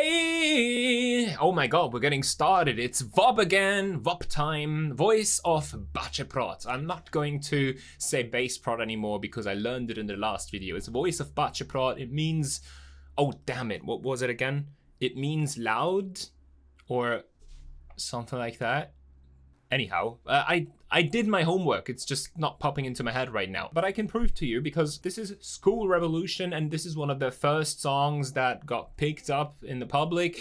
Hey! Oh my god, we're getting started. It's VOB again, VOB time, voice of Baceprot. I'm not going to say Baceprot anymore because I learned it in the last video. It's voice of Baceprot. It means, oh damn it, what was it again? It means loud or something like that. Anyhow, I did my homework. It's just not popping into my head right now. But I can prove to you because this is School Revolution and this is one of the first songs that got picked up in the public.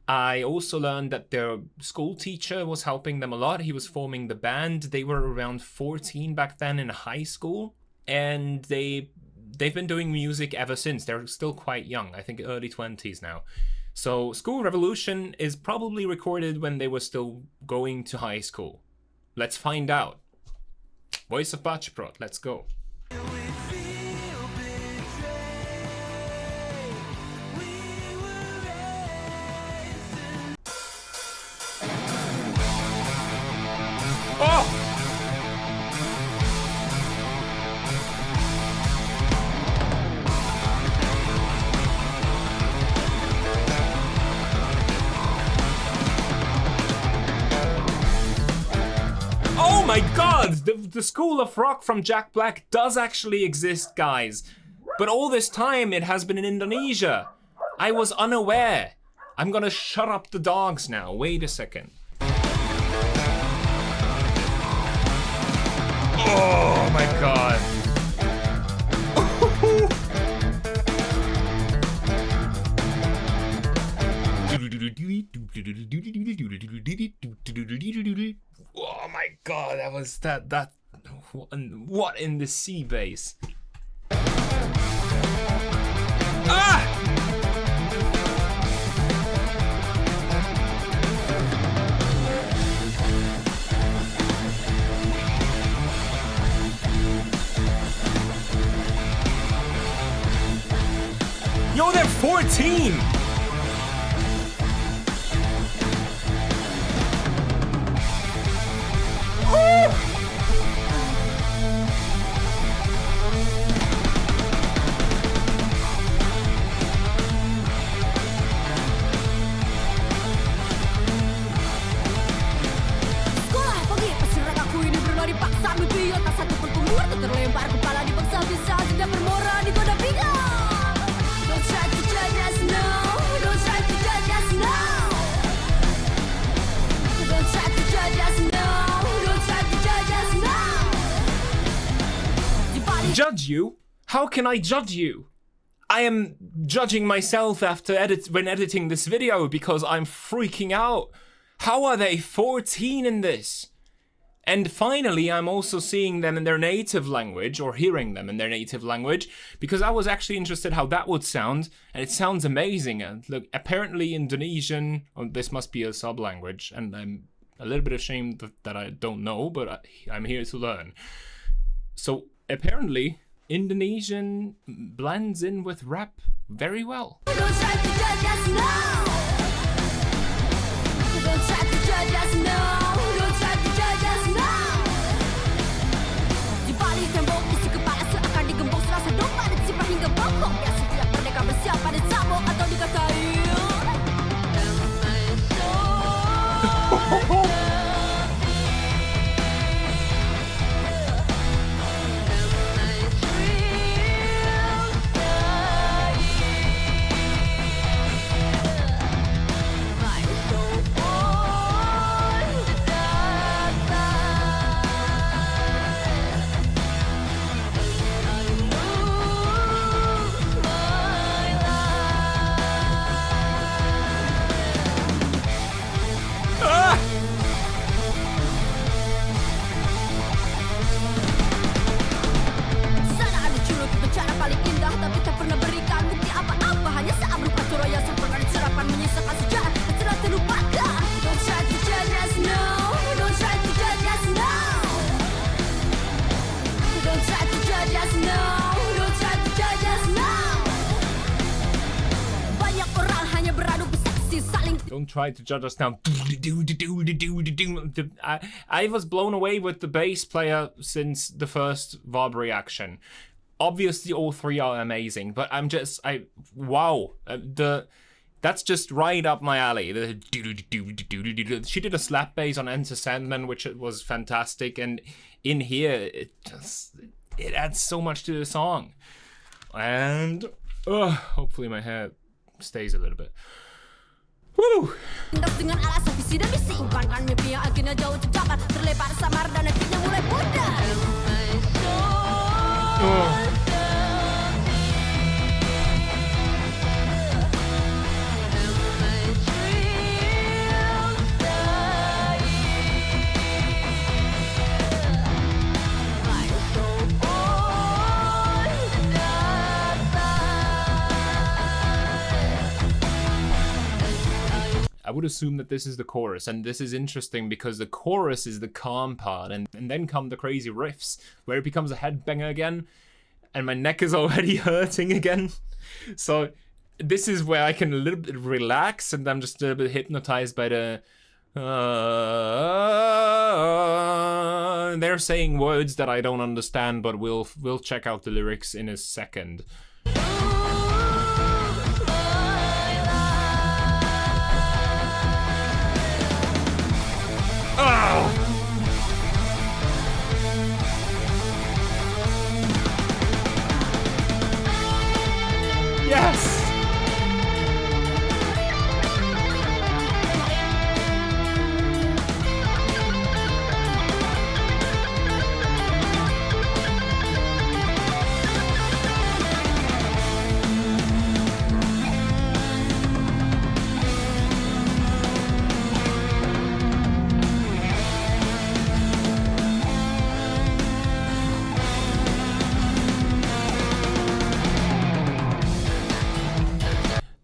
I also learned that their school teacher was helping them a lot. He was forming the band. They were around 14 back then in high school. And they've been doing music ever since. They're still quite young. I think early 20s now. So School Revolution is probably recorded when they were still going to high school. Let's find out. Voice of Baceprot, let's go. Oh! Oh my god! The School of Rock from Jack Black does actually exist, guys. But all this time it has been in Indonesia. I was unaware. I'm gonna shut up the dogs now. Wait a second. Oh my god. Oh my god, that was that what in the sea bass? Ah! Yo, they're 14! Judge you? How can I judge you? I am judging myself when editing this video because I'm freaking out. How are they 14 in this? And finally, I'm also seeing them in their native language, or hearing them in their native language, because I was actually interested how that would sound, and it sounds amazing. And look, apparently Indonesian, this must be a sub-language, and I'm a little bit ashamed that I don't know, but I'm here to learn. So apparently, Indonesian blends in with rap very well. Don't try to judge us now. I was blown away with the bass player since the first VOB reaction. Obviously all three are amazing, but wow. That's just right up my alley. She did a slap bass on Enter Sandman, which was fantastic, and in here it adds so much to the song. And hopefully my hair stays a little bit. Woo! I would assume that this is the chorus, and this is interesting because the chorus is the calm part, and then come the crazy riffs where it becomes a headbanger again, and my neck is already hurting again. So this is where I can a little bit relax, and I'm just a little bit hypnotized by the they're saying words that I don't understand, but we'll check out the lyrics in a second. Oh! Yes!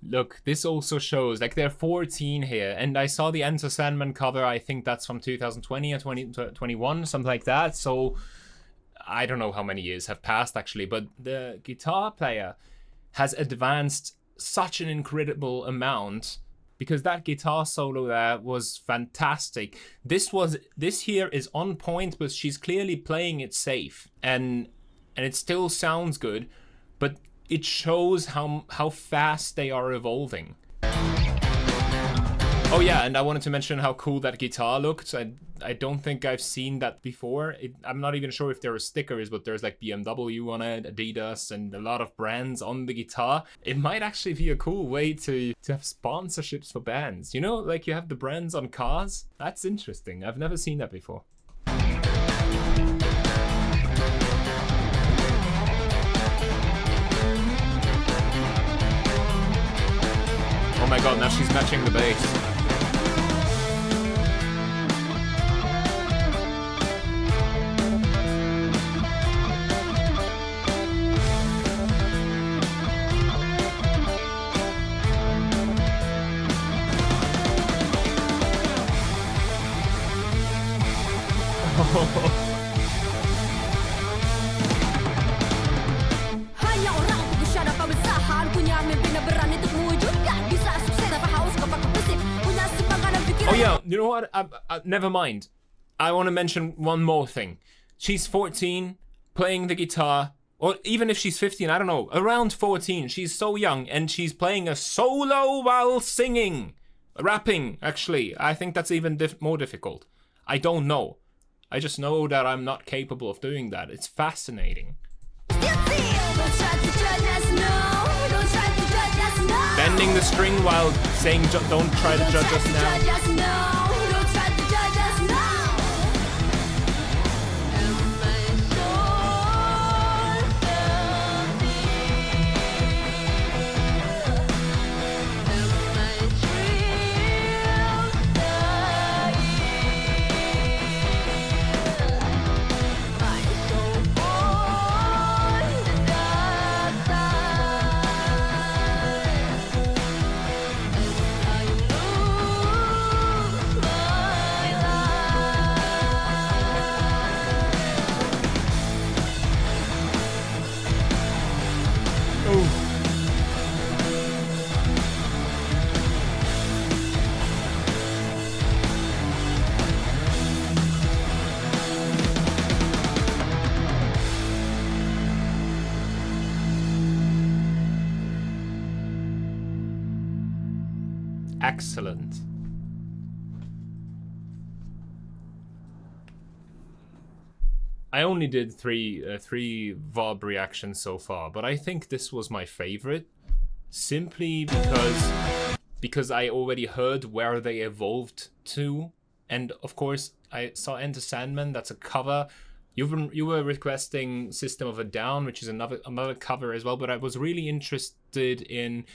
Look, this also shows, like, they're 14 here, and I saw the Enter Sandman cover, I think that's from 2020 or 2021, something like that, so I don't know how many years have passed, actually, but the guitar player has advanced such an incredible amount, because that guitar solo there was fantastic. This here is on point, but she's clearly playing it safe, and it still sounds good, but it shows how fast they are evolving. Oh yeah, and I wanted to mention how cool that guitar looked. I don't think I've seen that before. I'm not even sure if there are stickers, but there's like BMW on it, Adidas, and a lot of brands on the guitar. It might actually be a cool way to have sponsorships for bands. You know, like you have the brands on cars. That's interesting. I've never seen that before. Oh my god, now she's matching the bass. Oh yeah, you know what? Never mind. I want to mention one more thing. She's 14, playing the guitar, or even if she's 15, I don't know, around 14. She's so young, and she's playing a solo while singing. Rapping, actually. I think that's even more difficult. I don't know. I just know that I'm not capable of doing that. It's fascinating. Bending the string while saying, don't try to judge us now. Excellent. I only did three VOB reactions so far, but I think this was my favorite, simply because I already heard where they evolved to, and of course I saw Enter Sandman. That's a cover. You were requesting System of a Down, which is another cover as well, but I was really interested in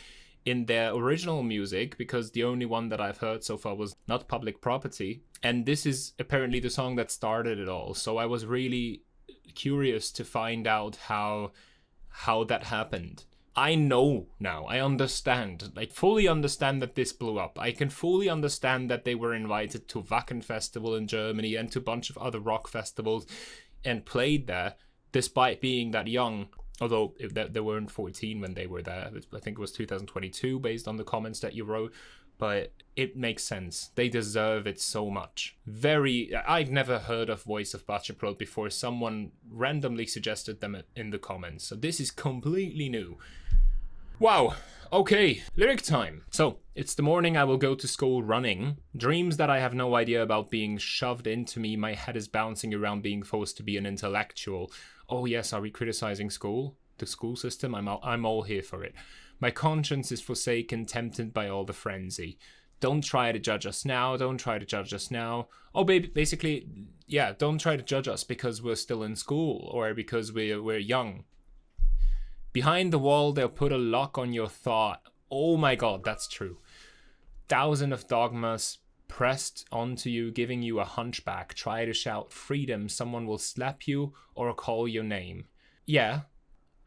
their original music because the only one that I've heard so far was Not Public Property, and this is apparently the song that started it all. So I was really curious to find out how that happened. I know now, I understand, like fully understand that this blew up. I can fully understand that they were invited to Wacken Festival in Germany and to a bunch of other rock festivals and played there despite being that young. Although they weren't 14 when they were there. I think it was 2022 based on the comments that you wrote. But it makes sense. They deserve it so much. I've never heard of Voice of Baceprot before. Someone randomly suggested them in the comments. So this is completely new. Wow. Okay, lyric time. So, it's the morning I will go to school running. Dreams that I have no idea about being shoved into me. My head is bouncing around being forced to be an intellectual. Oh yes, are we criticizing school? The school system? I'm all here for it. My conscience is forsaken, tempted by all the frenzy. Don't try to judge us now, don't try to judge us now. Oh, basically, yeah, don't try to judge us because we're still in school or because we're young. Behind the wall, they'll put a lock on your thought. Oh my god, that's true. Thousands of dogmas pressed onto you, giving you a hunchback. Try to shout freedom, someone will slap you or call your name. Yeah,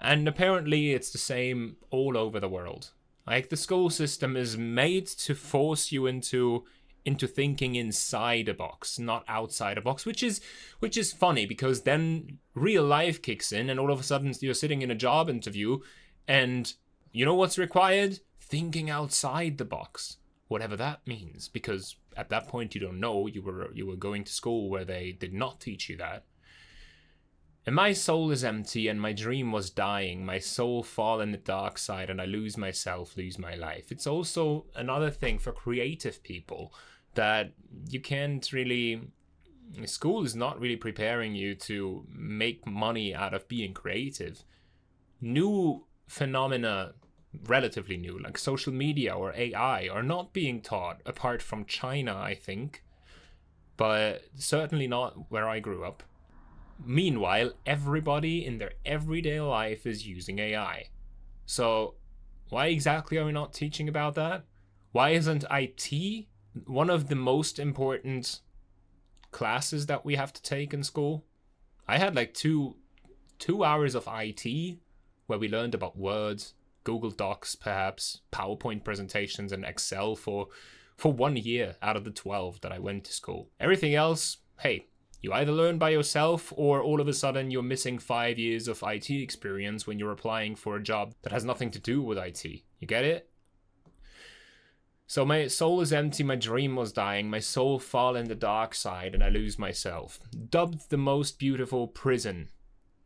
and apparently it's the same all over the world. Like, the school system is made to force you into thinking inside a box, not outside a box, which is funny because then real life kicks in and all of a sudden you're sitting in a job interview and you know what's required? Thinking outside the box, whatever that means, because at that point you don't know. You were going to school where they did not teach you that. And my soul is empty and my dream was dying. My soul fall in the dark side and I lose myself, lose my life. It's also another thing for creative people that you can't really... School is not really preparing you to make money out of being creative. New phenomena, relatively new, like social media or AI, are not being taught, apart from China, I think. But certainly not where I grew up. Meanwhile, everybody in their everyday life is using AI. So why exactly are we not teaching about that? Why isn't IT one of the most important classes that we have to take in school? I had like two hours of IT where we learned about Word, Google Docs, perhaps PowerPoint presentations, and Excel for 1 year out of the 12 that I went to school. Everything else, hey, you either learn by yourself or all of a sudden you're missing 5 years of IT experience when you're applying for a job that has nothing to do with IT. You get it? So my soul is empty, my dream was dying, my soul fall in the dark side and I lose myself. Dubbed the most beautiful prison.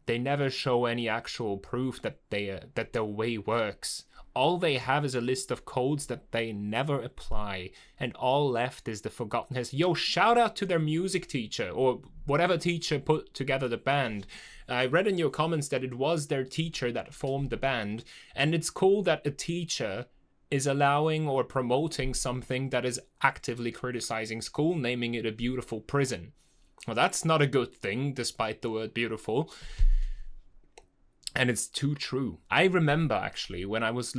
They never show any actual proof that their way works. All they have is a list of codes that they never apply, and all left is the forgottenness. Yo, shout out to their music teacher, or whatever teacher put together the band. I read in your comments that it was their teacher that formed the band, and it's cool that a teacher is allowing or promoting something that is actively criticizing school, naming it a beautiful prison. Well, that's not a good thing, despite the word beautiful. And it's too true. I remember actually when I was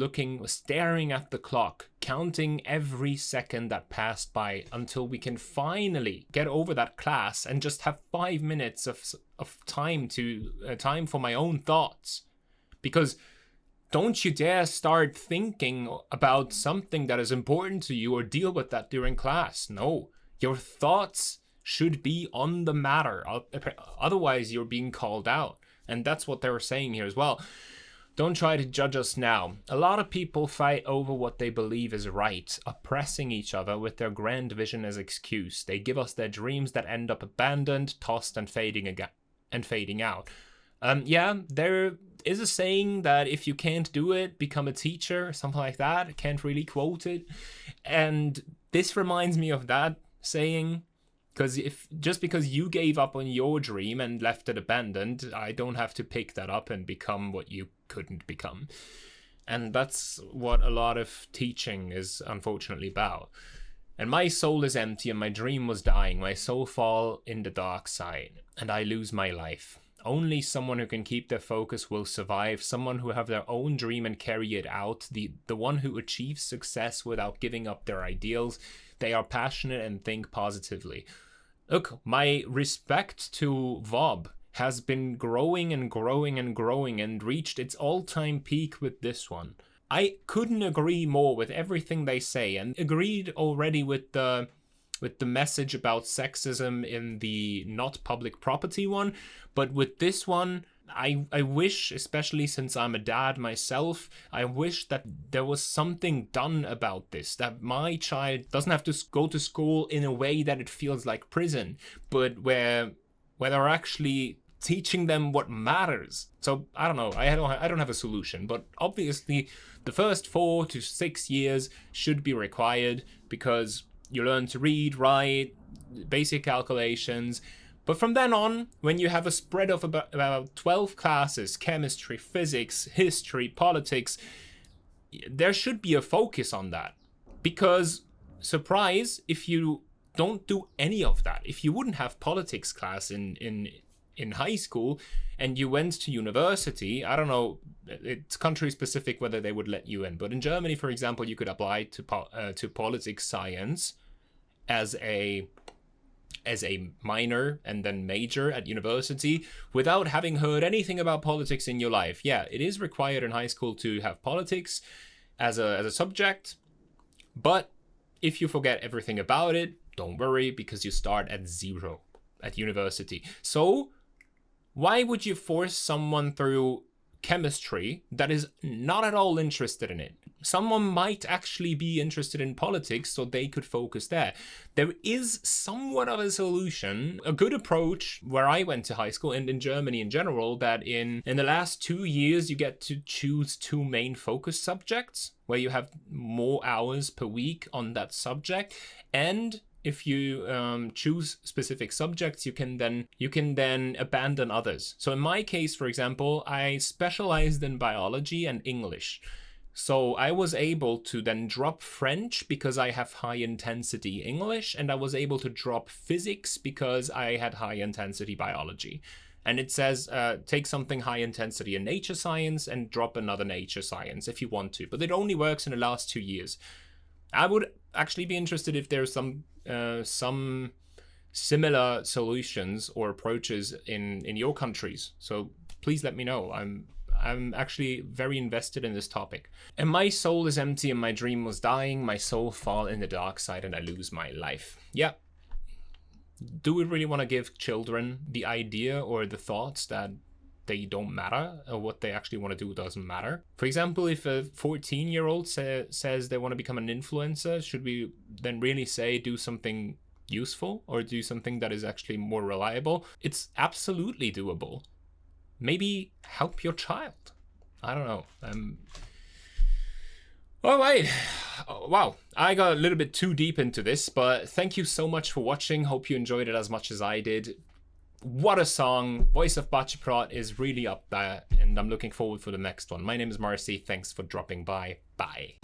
staring at the clock, counting every second that passed by until we can finally get over that class and just have 5 minutes of time for my own thoughts. Because don't you dare start thinking about something that is important to you or deal with that during class. No, your thoughts should be on the matter. Otherwise, you're being called out. And that's what they were saying here as well. Don't try to judge us now. A lot of people fight over what they believe is right, oppressing each other with their grand vision as excuse. They give us their dreams that end up abandoned, tossed, and fading out. Yeah, there is a saying that if you can't do it, become a teacher, something like that. I can't really quote it. And this reminds me of that saying, because just because you gave up on your dream and left it abandoned, I don't have to pick that up and become what you couldn't become. And that's what a lot of teaching is unfortunately about. And my soul is empty and my dream was dying. My soul fall in the dark side and I lose my life. Only someone who can keep their focus will survive. Someone who have their own dream and carry it out. The one who achieves success without giving up their ideals. They are passionate and think positively. Look, my respect to Vob has been growing and growing and growing and reached its all-time peak with this one. I couldn't agree more with everything they say, and agreed already with the message about sexism in the not public property one, but with this one, I wish, especially since I'm a dad myself, I wish that there was something done about this, that my child doesn't have to go to school in a way that it feels like prison, but where they're actually teaching them what matters. So I don't know, I don't have a solution, but obviously the first 4 to 6 years should be required because you learn to read, write, basic calculations. But from then on, when you have a spread of about 12 classes, chemistry, physics, history, politics, there should be a focus on that. Because, surprise, if you don't do any of that, if you wouldn't have politics class in high school and you went to university, I don't know, it's country specific whether they would let you in, but in Germany, for example, you could apply to politics science as a minor and then major at university without having heard anything about politics in your life. Yeah, it is required in high school to have politics as a subject, but if you forget everything about it, don't worry, because you start at 0 at university. So why would you force someone through chemistry that is not at all interested in it? Someone might actually be interested in politics, so they could focus there. There is somewhat of a solution, a good approach where I went to high school and in Germany in general, that in the last 2 years you get to choose 2 main focus subjects where you have more hours per week on that subject. And if you choose specific subjects, you can then abandon others. So in my case, for example, I specialized in biology and English. So I was able to then drop French because I have high intensity English, and I was able to drop physics because I had high intensity biology. And it says take something high intensity in nature science and drop another nature science if you want to. But it only works in the last 2 years. I would actually be interested if there's some similar solutions or approaches in your countries. So please let me know. I'm actually very invested in this topic. And my soul is empty and my dream was dying. My soul fall in the dark side and I lose my life. Yeah. Do we really want to give children the idea or the thoughts that they don't matter, or what they actually want to do doesn't matter? For example, if a 14-year-old says they want to become an influencer, should we then really say do something useful or do something that is actually more reliable? It's absolutely doable. Maybe help your child. I don't know. All right. Wow, I got a little bit too deep into this, but thank you so much for watching. Hope you enjoyed it as much as I did. What a song. Voice of Baceprot is really up there, and I'm looking forward for the next one. My name is MarCee. Thanks for dropping by. Bye.